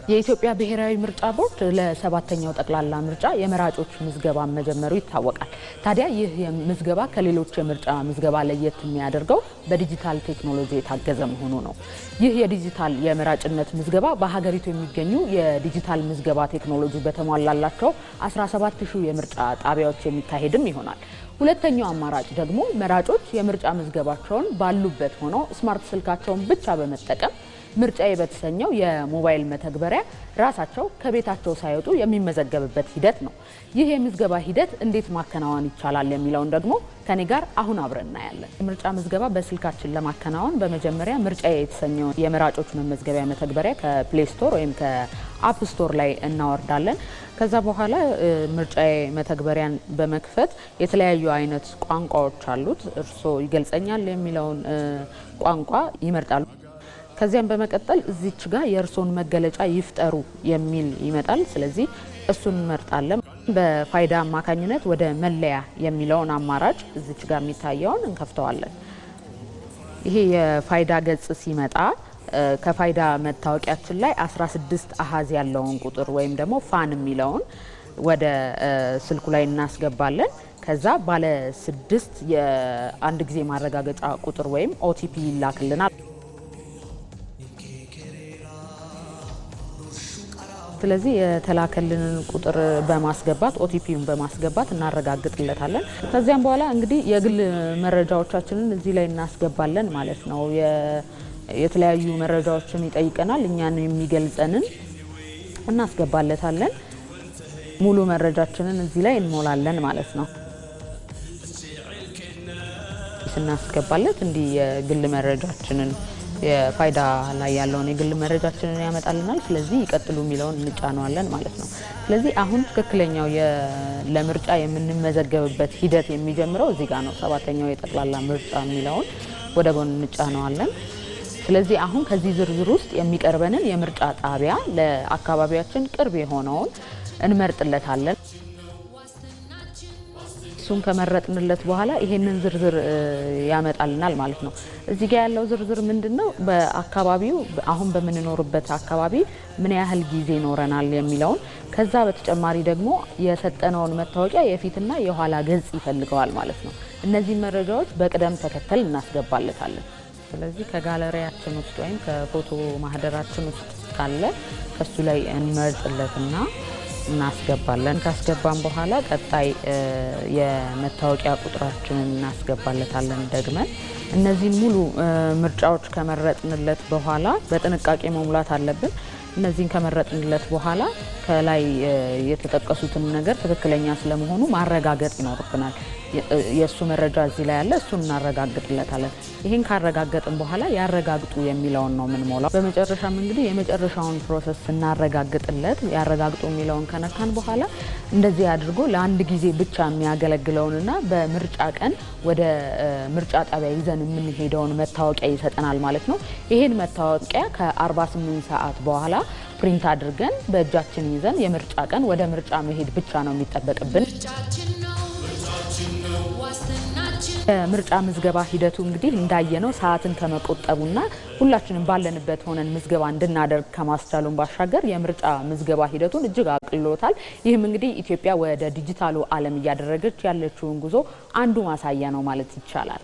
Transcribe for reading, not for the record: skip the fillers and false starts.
የኢትዮጵያ ብሔራዊ ምርጫ ቦርድ ለሰባተኛው ጠቅላላ ምርጫ የመራጮች ምዝገባ መጀመሩ ይታወቃል። ታዲያ ይህ ምዝገባ ከሌሎች የምርጫ ምዝገባ ለየት የሚያደርገው በዲጂታል ቴክኖሎጂ የታገዘ መሆኑ ነው። ይህ የዲጂታል የመራጭነት ምዝገባ በሀገሪቱ የሚገኙ የዲጂታል ምዝገባ ቴክኖሎጂ በተሟላላቸው 17000 የምርጫ ጣቢያዎች የሚካሄድም ይሆናል። ሁለተኛው አማራጭ ደግሞ መራጮች የምርጫ ምዝገባቸውን ባሉበት ሆነው ስማርት ስልካቸውን ብቻ በመጠቀም ምርጫዬ በተሰኘው የሞባይል መተግበሪያ ራሳቸው ከቤታቸው ሳይወጡ የሚመዘገብበት ሂደት ነው። ይህ የምዝገባ ሂደት እንዴት ማከናወን ይቻላል የሚለውን ደግሞ ከኔ ጋር አሁን አብረን እናያለን። የምርጫ ምዝገባ በስልካችን ለማከናወን በመጀመሪያ ምርጫዬ የተሰኘው የመራጮች መመዝገቢያ መተግበሪያ ከፕሌይ ስቶር ወይም ከአፕ ስቶር ላይ እናወርዳለን። ከዛ በኋላ ምርጫዬ መተግበሪያን በመክፈት የተለያዩ አይነት ቋንቋዎች አሉት። እርስዎ ይገልጸኛል የሚለውን ቋንቋ ይመርጣሉ። ከዚያም በመቀጠል እዚች ጋር የእርሶን መገለጫ ይፍጠሩ የሚል ይመጣል። ስለዚህ እሱን እንመርጣለን። በፋይዳ አማካኝነት ወደ መለያ የሚለውን አማራጭ እዚች ጋር የሚታየውን እንከፍተዋለን። ይሄ የፋይዳ ገጽ ሲመጣ ከፋይዳ መታወቂያችን ላይ 16 አሃዝ ያለውን ቁጥር ወይም ደግሞ ፋን የሚለውን ወደ ስልኩ ላይ እናስገባለን። ከዛ ባለ 6 የአንድ ጊዜ ማረጋገጫ ቁጥር ወይም ኦቲፒ ይላክልናል። ስለዚህ የተላከልንን ቁጥር በማስገባት ኦቲፒውን በማስገባት እናረጋግጥለታለን። ከዚያም በኋላ እንግዲህ የግል መረጃዎቻችንን እዚህ ላይ እናስገባለን ማለት ነው። የተለያዩ መረጃዎችን ይጠይቀናል። እኛን የሚገልጸንን እናስገባለታለን። ሙሉ መረጃችንን እዚህ ላይ እንሞላለን ማለት ነው። ስናስገባለት እንዲህ የግል መረጃችንን የፋይዳ ላይ ያለውን የግል መረጃችንን ያመጣልናል። ስለዚህ ይቀጥሉ የሚለውን እንጫነዋለን ማለት ነው። ስለዚህ አሁን ትክክለኛው ለምርጫ የምንመዘገብበት ሂደት የሚጀምረው እዚህ ጋር ነው። ሰባተኛው የጠቅላላ ምርጫ የሚለውን ወደ ጎን እንጫነዋለን። ስለዚህ አሁን ከዚህ ዝርዝር ውስጥ የሚቀርበንን የምርጫ ጣቢያ ለአካባቢያችን ቅርብ የሆነውን እንመርጥለታለን። እሱን ከመረጥንለት በኋላ ይሄንን ዝርዝር ያመጣልናል ማለት ነው። እዚህ ጋር ያለው ዝርዝር ምንድነው? በአካባቢው አሁን በምንኖርበት አካባቢ ምን ያህል ጊዜ ኖረናል የሚለውን፣ ከዛ በተጨማሪ ደግሞ የሰጠነውን መታወቂያ የፊትና የኋላ ገጽ ይፈልገዋል ማለት ነው። እነዚህ መረጃዎች በቅደም ተከተል እናስገባለታለን። ስለዚህ ከጋለሪያችን ውስጥ ወይም ከፎቶ ማህደራችን ውስጥ ካለ ከሱ ላይ እንመርጥለትና እናስገባለን። ካስገባን በኋላ ቀጣይ የመታወቂያ ቁጥራችንን እናስገባለታለን ደግመን። እነዚህን ሙሉ ምርጫዎች ከመረጥንለት በኋላ በጥንቃቄ መሙላት አለብን። እነዚህን ከመረጥንለት በኋላ ከላይ የተጠቀሱትን ነገር ትክክለኛ ስለመሆኑ ማረጋገጥ ይኖርብናል። የእሱ መረጃ እዚህ ላይ ያለ፣ እሱን እናረጋግጥለታለን። ይህን ካረጋገጥን በኋላ ያረጋግጡ የሚለውን ነው የምንሞላው። በመጨረሻም እንግዲህ የመጨረሻውን ፕሮሰስ ስናረጋግጥለት ያረጋግጡ የሚለውን ከነካን በኋላ እንደዚህ አድርጎ ለአንድ ጊዜ ብቻ የሚያገለግለውንና በምርጫ ቀን ወደ ምርጫ ጣቢያ ይዘን የምንሄደውን መታወቂያ ይሰጠናል ማለት ነው። ይህን መታወቂያ ከ48 ሰዓት በኋላ ፕሪንት አድርገን በእጃችን ይዘን የምርጫ ቀን ወደ ምርጫ መሄድ ብቻ ነው የሚጠበቅብን። ምርጫ ምዝገባ ሂደቱ እንግዲህ እንዳየነው ሰዓትን ከመቆጠቡና ሁላችንም ባለንበት ሆነን ምዝገባ እንድናደርግ ከማስቻሉን ባሻገር የምርጫ ምዝገባ ሂደቱን እጅግ አቅልሎታል። ይህም እንግዲህ ኢትዮጵያ ወደ ዲጂታሉ ዓለም እያደረገች ያለችውን ጉዞ አንዱ ማሳያ ነው ማለት ይቻላል።